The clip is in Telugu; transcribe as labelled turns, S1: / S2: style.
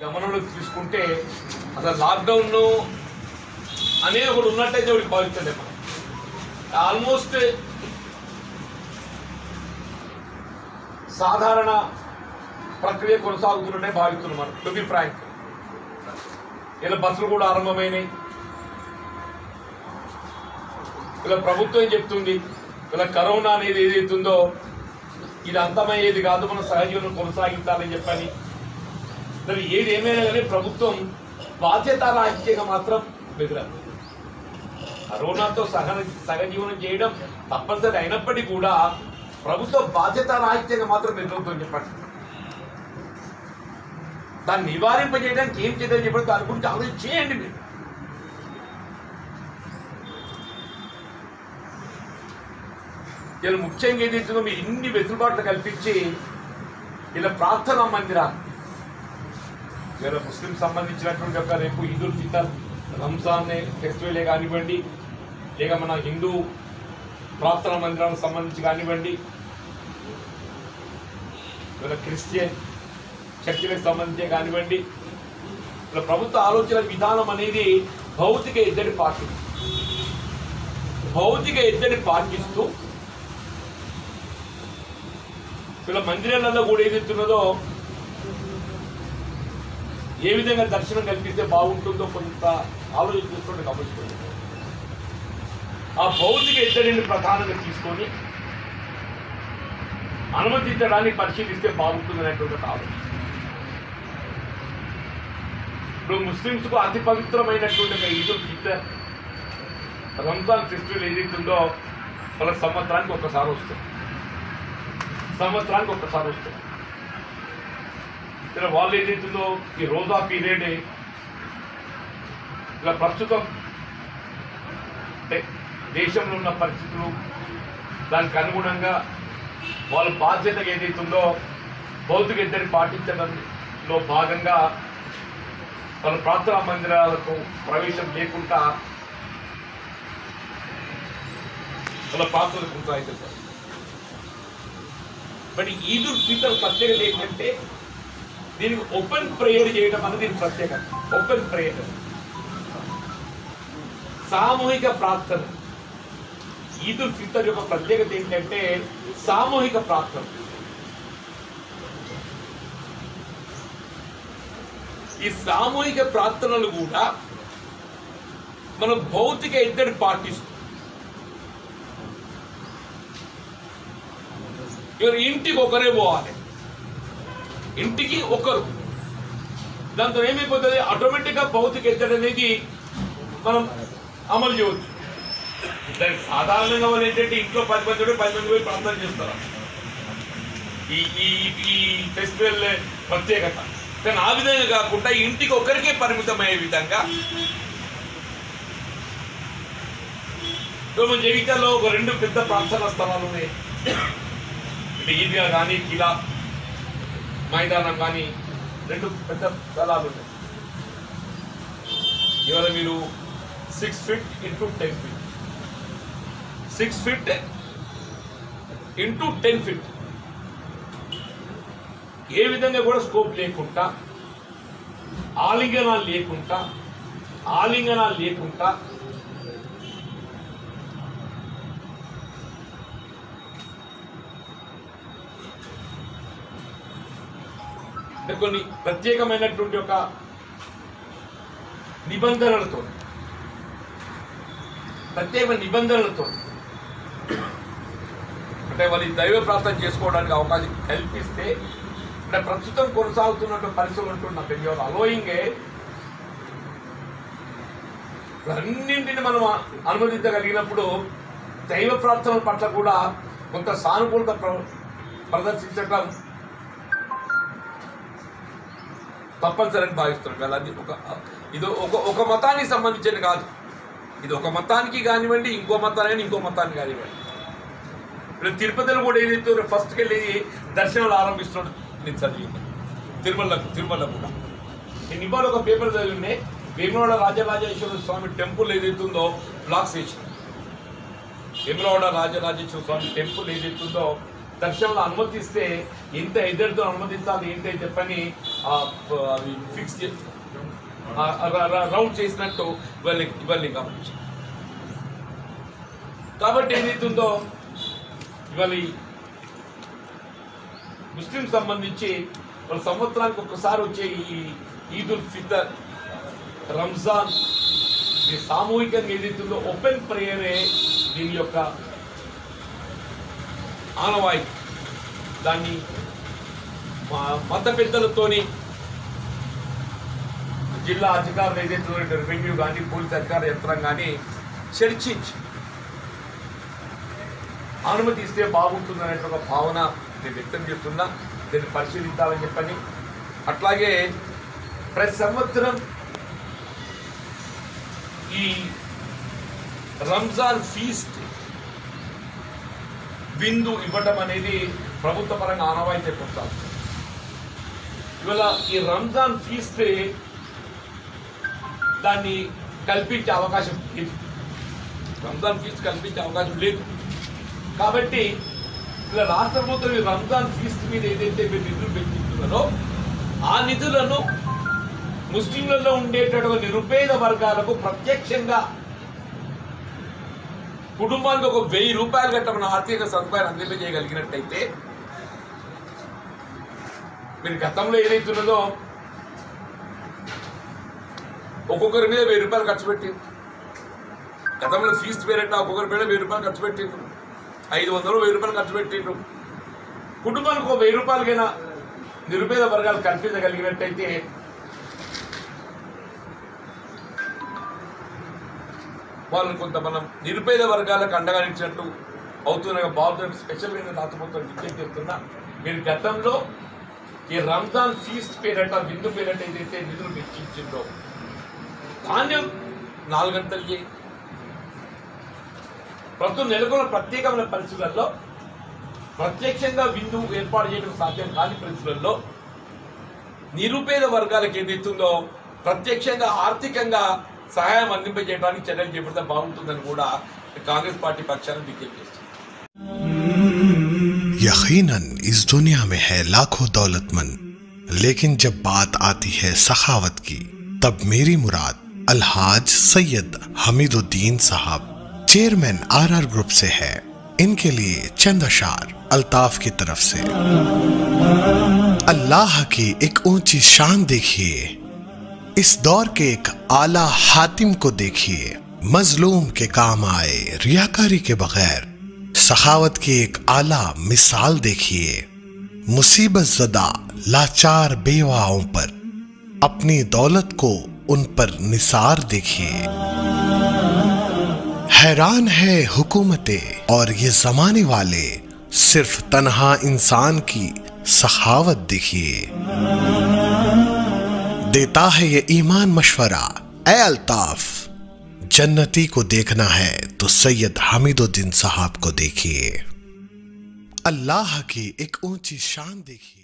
S1: గమనంలోకి తీసుకుంటే అసలు లాక్డౌన్ అనేది ఒకటి ఉన్నట్టయితే ఒకటి భావిస్తుంది. మనం ఆల్మోస్ట్ సాధారణ ప్రక్రియ కొనసాగుతున్నట్టే భావిస్తున్నాం మనం. టు బి ఫ్రాంక్, ఇలా బస్సులు కూడా ఆరంభమైనాయి. ఇలా ప్రభుత్వం చెప్తుంది ఇలా కరోనా అనేది ఏదైతుందో ఇది అంతమయ్యేది కాదు, మనం సహజీవనం కొనసాగించాలని చెప్పని. మరి ఏది ఏమైనా కానీ ప్రభుత్వం బాధ్యతారాహిత్యంగా మాత్రం బెదిరారు. కరోనాతో సహజీవనం చేయడం తప్పనిసరి అయినప్పటికీ కూడా ప్రభుత్వం బాధ్యతారాహిత్యంగా మాత్రం బెదిరవుతుందని చెప్పండి. దాన్ని నివారింపజేయడానికి ఏం చేద్దామని చెప్పండి, దాని గురించి ఆలోచన చేయండి. మీరు ఇలా ముఖ్యంగా ఏదైతుందో మీరు ఇన్ని వెసులుబాట్లు కల్పించి ఇలా ప్రార్థనా మందిరాలు ఇలా ముస్లిం సంబంధించినటువంటి ఒక రేపు ఈద్ ఉల్ ఫితర్ రంజాన్ ఫెస్టివలే కానివ్వండి, లేక మన హిందూ ప్రార్థనా మందిరాలకు సంబంధించి కానివ్వండి, ఇలా క్రిస్టియన్ చర్చిలకు సంబంధించే కానివ్వండి, ఇలా ప్రభుత్వ ఆలోచన విధానం అనేది భౌతిక ఎద్దడి పాటిస్తూ ఇలా మందిరాలలో కూడా ఏదైతున్నదో ఏ విధంగా దర్శనం కల్పిస్తే బాగుంటుందో కొంత ఆలోచన చేసుకుంటే గమనిస్తుంది. ఆ భౌతిక ఎద్దడిని ప్రధానంగా తీసుకొని అనుమతించడానికి పరిశీలిస్తే బాగుంటుంది అనేటువంటి ఆలోచన. ఇప్పుడు ముస్లింస్కు అతి పవిత్రమైనటువంటి ఈద్ ఉల్ ఫితర్ రంజాన్ ఫెస్టివల్ ఏదైతుందో వాళ్ళ సంవత్సరానికి ఒక్కసారి వస్తుంది. ఇలా వాళ్ళు ఏదైతుందో ఈ రోజా పీరియడ్ ఇలా ప్రస్తుతం దేశంలో ఉన్న పరిస్థితులు దానికి అనుగుణంగా వాళ్ళ బాధ్యత ఏదైతుందో భౌతిక ఎద్దడి పాటించడంలో భాగంగా వాళ్ళ ప్రార్థనా మందిరాలకు ప్రవేశం లేకుండా వాళ్ళ ప్రార్థనలు కొనసాగుతారు. బట్ ఈద్ ఉల్ ఫితర్ ప్రత్యేకత ఏంటంటే దీనికి ఓపెన్ ప్రేయర్ చేయడం అనేది దీని ప్రత్యేకత. ఓపెన్ ప్రేయర్, సామూహిక ప్రార్థన. ఈద్ ఉల్ ఫితర్ యొక్క ప్రత్యేకత ఏంటంటే సామూహిక ప్రార్థన. ఈ సామూహిక ప్రార్థనలు కూడా మనం భౌతిక ఎద్దడి పాటిస్తూ ఇవాళ ఇంటికి ఒకరే పోవాలి, ఇంటికి ఒకరు. దాంతో ఏమైపోతుంది, ఆటోమేటిక్గా భౌతిక ఎద్దడి అనేది మనం అమలు చేయవచ్చు. దానికి సాధారణంగా వాళ్ళు ఏంటంటే ఇంట్లో 10 మంది పోయి ప్రార్థన చేస్తారు. ఈ ఫెస్టివల్ ప్రత్యేకత. కానీ ఆ విధంగా కాకుండా ఇంటికి ఒకరికే పరిమితమయ్యే విధంగా మన జీవితాల్లో ఒక 2 పెద్ద ప్రార్థనా స్థలాలు ఉన్నాయి. ఈద్గా కానీ కిలా మైదానం కానీ 2 పెద్ద స్థలాలు ఉన్నాయి. ఇవాళ మీరు 6 feet into 10 feet, 6 feet into 10 feet ఏ విధంగా కూడా స్కోప్ లేకుండా, ఆలింగనాలు లేకుండా కొన్ని ప్రత్యేకమైనటువంటి ఒక నిబంధనలతో అంటే వాళ్ళు దైవ ప్రార్థన చేసుకోవడానికి అవకాశం కల్పిస్తే, అంటే ప్రస్తుతం కొనసాగుతున్నటువంటి పరిస్థితులు ఉంటున్న పెద్ద అలోయింగే అన్నింటిని మనం అనుమతించగలిగినప్పుడు దైవ ప్రార్థనల పట్ల కూడా కొంత సానుకూలత ప్రదర్శించడం తప్పనిసరిని భావిస్తున్నాం. అది ఇది ఒక మతానికి సంబంధించిన కాదు, ఇది ఒక మతానికి కానివ్వండి, ఇంకో మతానికి కానివ్వండి. ఇప్పుడు తిరుపతిలో కూడా ఏదైతే ఫస్ట్కి వెళ్ళి దర్శనాలు ఆరంభిస్తున్నాడు నేను చదివి తిరుమల కూడా. నేను ఇవాళ ఒక పేపర్ చదివినే వేములవాడ రాజరాజేశ్వర స్వామి టెంపుల్ ఏదైతుందో బ్లాక్స్ వేసిన. వేములవాడ రాజరాజేశ్వర స్వామి టెంపుల్ ఏదైతుందో దర్శనాలు అనుమతిస్తే ఎంత ఎదురుతో అనుమతించాలి ఏంటి చెప్పని అవి ఫిక్స్ రౌండ్ చేసినట్టు ఇవన్నీ గమనించాం. కాబట్టి ఏదైతుందో ఇవాళ ముస్లిం సంబంధించి వాళ్ళ సంవత్సరానికి ఒక్కసారి వచ్చే ఈ ఈద్ ఉల్ ఫితర్, రంజాన్, ఇది సామూహికంగా ఏదైతుందో ఓపెన్ ప్రేయరే దీని యొక్క ఆనవాయి. దాన్ని మత పెద్దలతోని జిల్లా అధికారులు ఏదైతే రెవెన్యూ కానీ పోలీస్ అధికార యంత్రం కానీ చర్చించి అనుమతి ఇస్తే బాగుంటుందనే ఒక భావన నేను వ్యక్తం చేస్తున్నా. దీన్ని పరిశీలించాలని చెప్పని, అట్లాగే ప్రతి సంవత్సరం ఈ రంజాన్ ఫీస్ట్ విందు ఇవ్వటం అనేది ప్రభుత్వ పరంగా ఆనవాయితీ చెప్పుకుంటారు. ఇవాళ ఈ రంజాన్ ఫీస్ట్ దాన్ని కల్పించే అవకాశం లేదు, రంజాన్ ఫీస్ట్ కల్పించే అవకాశం లేదు. కాబట్టి ఇలా రాష్ట్ర ప్రభుత్వం ఈ రంజాన్ ఫీస్ట్ మీద ఏదైతే మీరు నిధులు పెట్టిస్తున్నారో ఆ నిధులను ముస్లింలలో ఉండేటటువంటి నిరుపేద వర్గాలకు ప్రత్యక్షంగా కుటుంబానికి ఒక 1000 రూపాయలు కట్టమని ఆర్థిక సదుపాయాలు అందింపజేయగలిగినట్టయితే, మీరు గతంలో ఏదైతున్నదో ఒక్కొక్కరి మీద 1000 రూపాయలు ఖర్చు పెట్టింది. గతంలో ఫీస్ట్ పేరెట్ట ఒక్కొక్కరి మీద 1000 రూపాయలు ఖర్చు పెట్టిండ్రు, 500 1000 రూపాయలు ఖర్చు పెట్టిండ్రు. కుటుంబానికి ఒక 1000 రూపాయలకైనా నిరుపేద వర్గాలు కల్పించగలిగినట్టయితే వాళ్ళని కొంత మనం నిరుపేద వర్గాలకు అండగా నిలిచినట్టు అవుతున్న బాగుంటుంది. స్పెషల్గా రాష్ట్ర ప్రభుత్వం విజ్ఞప్తి చేస్తున్నా, మీరు గతంలో ఈ రంజాన్ ఫీస్ట్ పేరట విందు పేరట ఏదైతే నిధులు వెచ్చించిందో దాన్ని 4 గంటలు చేయి. ప్రస్తుతం నెలకొన్న ప్రత్యేకమైన పరిస్థితులలో ప్రత్యక్షంగా విందు ఏర్పాటు చేయడం సాధ్యం కాని పరిస్థితులలో నిరుపేద వర్గాలకు ఏదైతుందో ప్రత్యక్షంగా ఆర్థికంగా సహాయం అందింపజేయడానికి చర్యలు చేపడితే బాగుంటుందని కూడా కాంగ్రెస్ పార్టీ పక్షాన్ని విజ్ఞప్తి చేస్తుంది.
S2: यकीनन इस दुनिया में है लाखों दौलतमंद, लेकिन जब बात आती है सखावत की तब मेरी मुराद अलहाज सैयद हमीदुद्दीन साहब चेयरमैन RR ग्रुप से है। इनके लिए चंद अशार अल्ताफ की तरफ से। अल्लाह की एक ऊंची शान देखिए, इस दौर के एक आला हातिम को देखिए, मजलूम के काम आए रियाकारी के बगैर। सखावत की एक आला मिसाल देखिए, मुसीबत ज़दा लाचार बेवाओं पर अपनी दौलत को उन पर निसार देखिए। हैरान है हुकूमतें और ये जमाने वाले, सिर्फ तन्हा इंसान की सखावत देखिए। देता है ये ईमान मशवरा, ए अल्ताफ जन्नती को देखना है तो सैयद हमीदुद्दीन साहब को देखिए। अल्लाह की एक ऊंची शान देखिए।